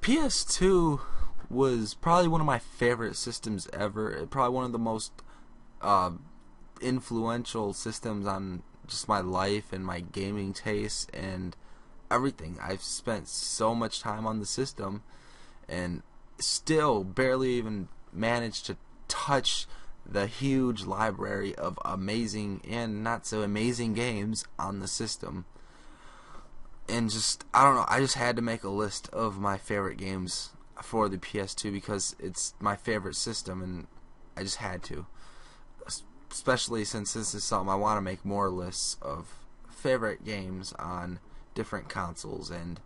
PS2 was probably one of my favorite systems ever. Probably one of the most influential systems on just my life and my gaming tastes and everything. I've spent so much time on the system and still barely even managed to touch the huge library of amazing and not so amazing games on the system. And just, I don't know, I just had to make a list of my favorite games for the PS2 because it's my favorite system and I just had to. Especially since this is something I want to make more lists of favorite games on different consoles, and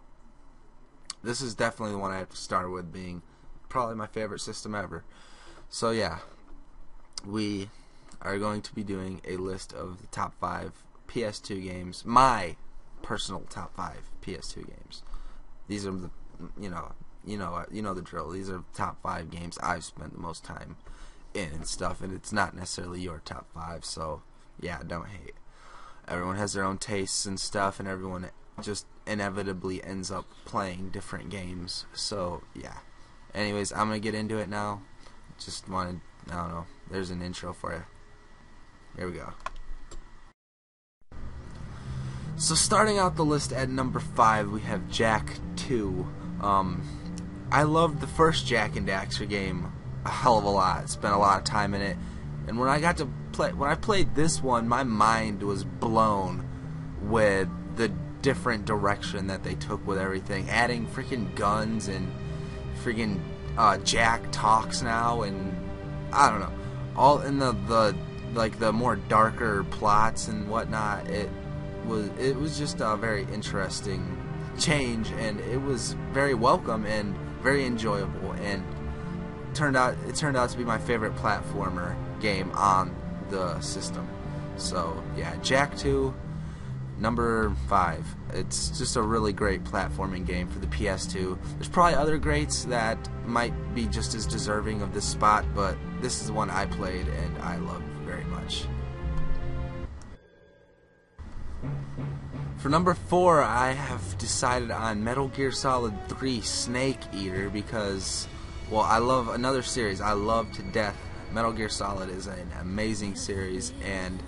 this is definitely the one I have to start with being probably my favorite system ever. So yeah, we are going to be doing a list of the top 5 PS2 games, my personal top 5 PS2 games. These are the, you know the drill. These are the top 5 games I've spent the most time in and stuff, and it's not necessarily your top 5, so yeah, don't hate. Everyone has their own tastes and stuff, and everyone just inevitably ends up playing different games, so yeah. Anyways, I'm gonna get into it now. Just wanted, I don't know, there's an intro for you. Here we go. So starting out the list at number 5, we have Jak 2. I loved the first Jak and Daxter game a hell of a lot. Spent a lot of time in it, and when I played this one, my mind was blown with the different direction that they took with everything. Adding freaking guns and freaking Jak talks now, and I don't know, all in the like the more darker plots and whatnot. It was just a very interesting change, and it was very welcome and very enjoyable, and it turned out to be my favorite platformer game on the system. So yeah, Jak 2, number 5. It's just a really great platforming game for the PS2. There's probably other greats that might be just as deserving of this spot, but this is the one I played and I loved very much. For number 4, I have decided on Metal Gear Solid 3 Snake Eater because, well, I love another series I love to death. Metal Gear Solid is an amazing series, and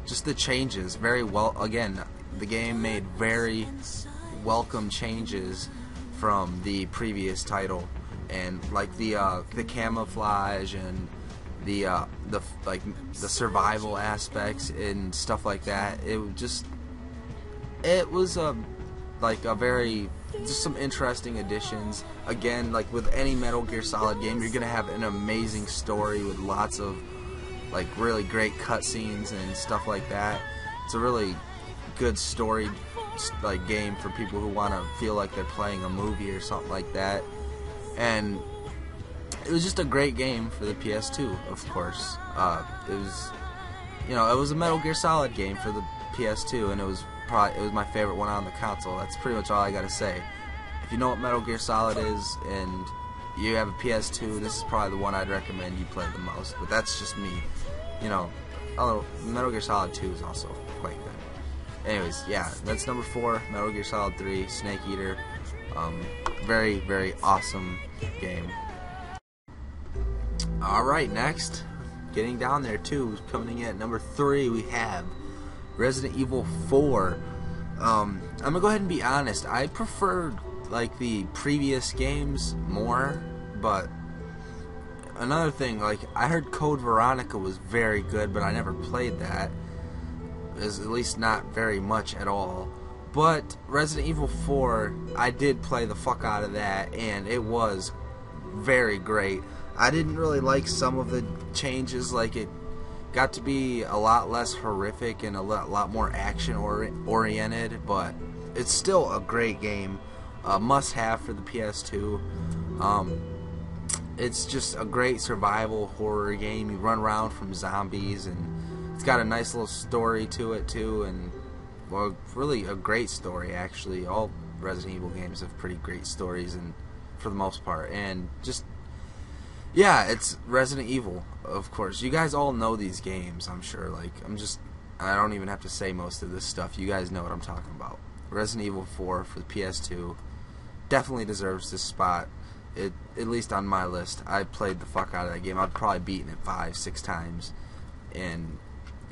just the changes, very well, again, the game made very welcome changes from the previous title, and like the camouflage and the survival aspects and stuff like that. It was just some interesting additions. Again, like with any Metal Gear Solid game, you're gonna have an amazing story with lots of like really great cutscenes and stuff like that. It's a really good story like game for people who want to feel like they're playing a movie or something like that. And it was just a great game for the PS2, of course. It was a Metal Gear Solid game for the PS2, and it was my favorite one on the console. That's pretty much all I gotta say. If you know what Metal Gear Solid is and you have a PS2, this is probably the one I'd recommend you play the most. But that's just me. Although Metal Gear Solid 2 is also quite good. Anyways, yeah, that's number 4, Metal Gear Solid 3, Snake Eater. Very, very awesome game. Alright, next, getting down there too, coming in at number 3, we have Resident Evil 4. I'm gonna go ahead and be honest, I preferred like the previous games more, but another thing, like I heard Code Veronica was very good, but I never played that. At least not very much at all. But Resident Evil 4, I did play the fuck out of that, and it was very great. I didn't really like some of the changes, like it got to be a lot less horrific and a lot more action oriented, but it's still a great game, must have for the PS2. It's just a great survival horror game. You run around from zombies, and it's got a nice little story to it too, and well, really a great story actually. All Resident Evil games have pretty great stories, and for the most part, and just yeah, it's Resident Evil, of course. You guys all know these games, I'm sure. Like, I don't even have to say most of this stuff. You guys know what I'm talking about. Resident Evil 4 for the PS2. definitely deserves this spot. At least on my list. I played the fuck out of that game. I've probably beaten it 5-6 times, and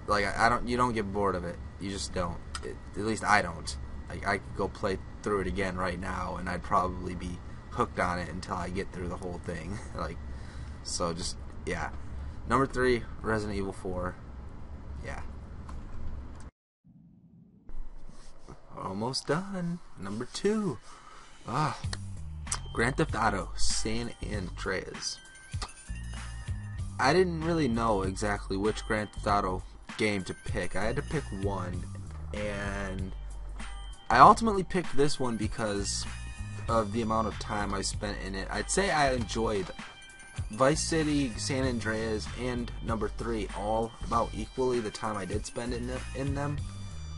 like you don't get bored of it. You just don't. At least I don't. I could go play through it again right now, and I'd probably be hooked on it until I get through the whole thing. So just yeah. Number 3, Resident Evil 4. Yeah. Almost done. Number 2. Grand Theft Auto San Andreas. I didn't really know exactly which Grand Theft Auto game to pick. I had to pick one, and I ultimately picked this one because of the amount of time I spent in it. I'd say I enjoyed Vice City, San Andreas, and number 3 all about equally the time I did spend in them.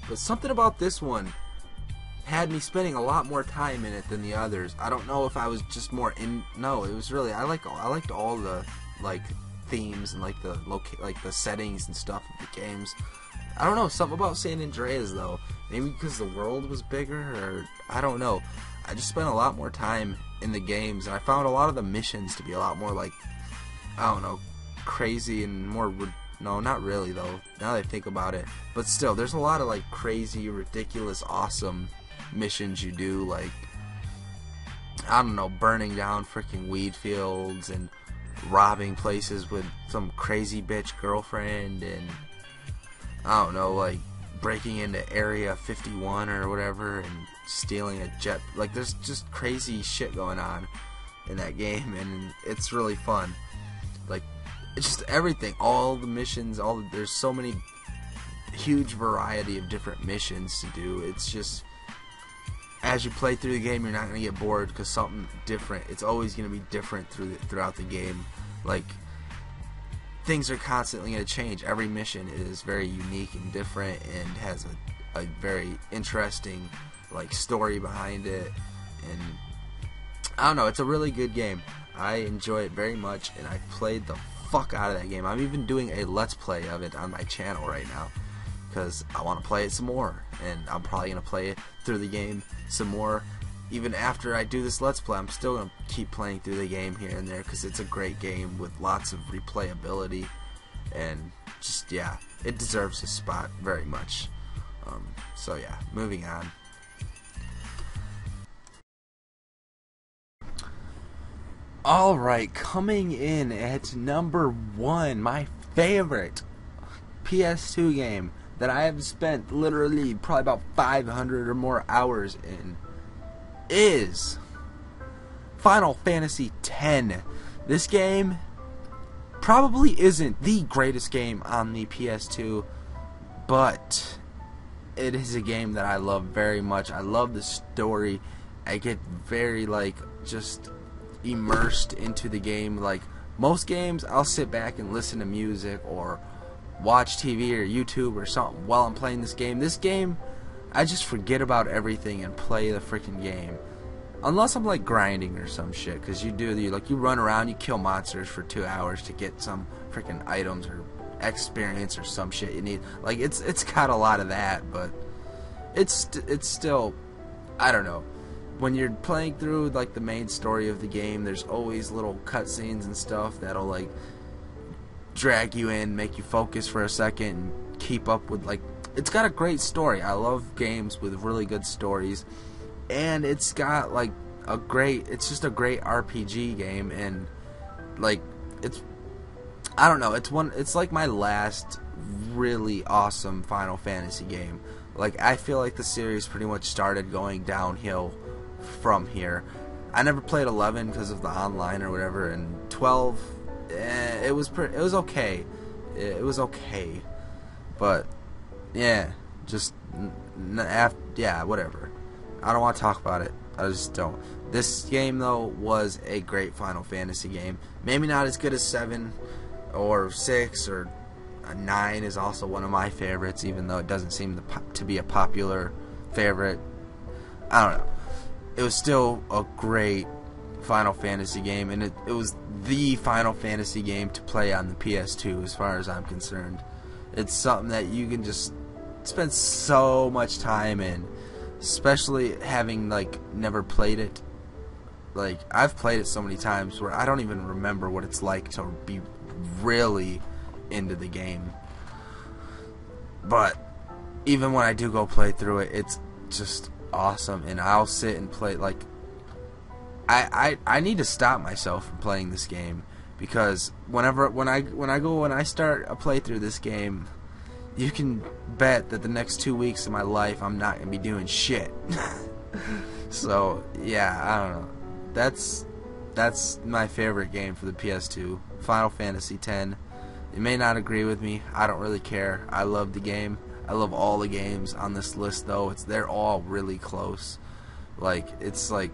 But something about this one had me spending a lot more time in it than the others. I don't know if I was just more no, it was really I liked all the themes and the settings and stuff of the games. I don't know, something about San Andreas though. Maybe because the world was bigger, or I don't know. I just spent a lot more time in the games, and I found a lot of the missions to be a lot more I don't know, crazy and more. No, not really though. Now that I think about it, but still, there's a lot of crazy, ridiculous, awesome missions you do, I don't know, burning down freaking weed fields and robbing places with some crazy bitch girlfriend, and I don't know, breaking into Area 51 or whatever and stealing a jet. There's just crazy shit going on in that game, and it's really fun. It's just everything, all the missions, there's so many huge variety of different missions to do. It's just, as you play through the game, you're not going to get bored because something different. It's always going to be different throughout the game. Things are constantly going to change. Every mission is very unique and different, and has a very interesting story behind it. And I don't know, it's a really good game. I enjoy it very much, and I played the fuck out of that game. I'm even doing a let's play of it on my channel right now because I want to play it some more, and I'm probably going to play it through the game some more. Even after I do this let's play, I'm still going to keep playing through the game here and there because it's a great game with lots of replayability, and just, yeah, it deserves a spot very much. So yeah, moving on. Alright, coming in at number 1, my favorite PS2 game that I have spent literally probably about 500 or more hours in is Final Fantasy X. This game probably isn't the greatest game on the PS2, but it is a game that I love very much. I love the story. I get very just immersed into the game. Most games, I'll sit back and listen to music or watch TV or YouTube or something while I'm playing this game. This game, I just forget about everything and play the freaking game. Unless I'm grinding or some shit, because you run around, you kill monsters for 2 hours to get some freaking items or experience or some shit you need. It's got a lot of that, but it's still, I don't know. When you're playing through the main story of the game, there's always little cutscenes and stuff that'll drag you in, make you focus for a second, and keep up with it's got a great story. I love games with really good stories, and it's got it's just a great RPG game, and I don't know, it's my last really awesome Final Fantasy game. I feel like the series pretty much started going downhill from here. I never played 11 because of the online or whatever, and 12, it was okay. It was okay, but yeah, just yeah, whatever. I don't want to talk about it. I just don't. This game though was a great Final Fantasy game. Maybe not as good as 7 or 6 or 9 is also one of my favorites, even though it doesn't seem to be a popular favorite. I don't know. It was still a great Final Fantasy game, and it was the Final Fantasy game to play on the PS2 as far as I'm concerned. It's something that you can just spend so much time in, especially having never played it Like, I've played it so many times where I don't even remember what it's like to be really into the game. But even when I do go play through it, it's just awesome, and I'll sit and play. Like, I need to stop myself from playing this game, because when I start a playthrough this game, you can bet that the next 2 weeks of my life I'm not gonna be doing shit. So yeah, I don't know. That's my favorite game for the PS2, Final Fantasy X. You may not agree with me. I don't really care. I love the game. I love all the games on this list, though. They're all really close. Like, it's like,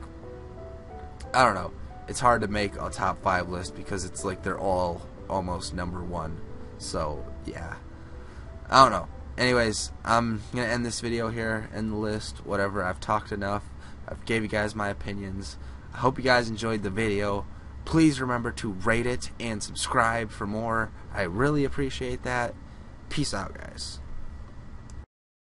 I don't know. It's hard to make a top 5 list because it's like they're all almost number 1. So yeah, I don't know. Anyways, I'm gonna end this video here, end the list, whatever. I've talked enough. I've gave you guys my opinions. I hope you guys enjoyed the video. Please remember to rate it and subscribe for more. I really appreciate that. Peace out, guys.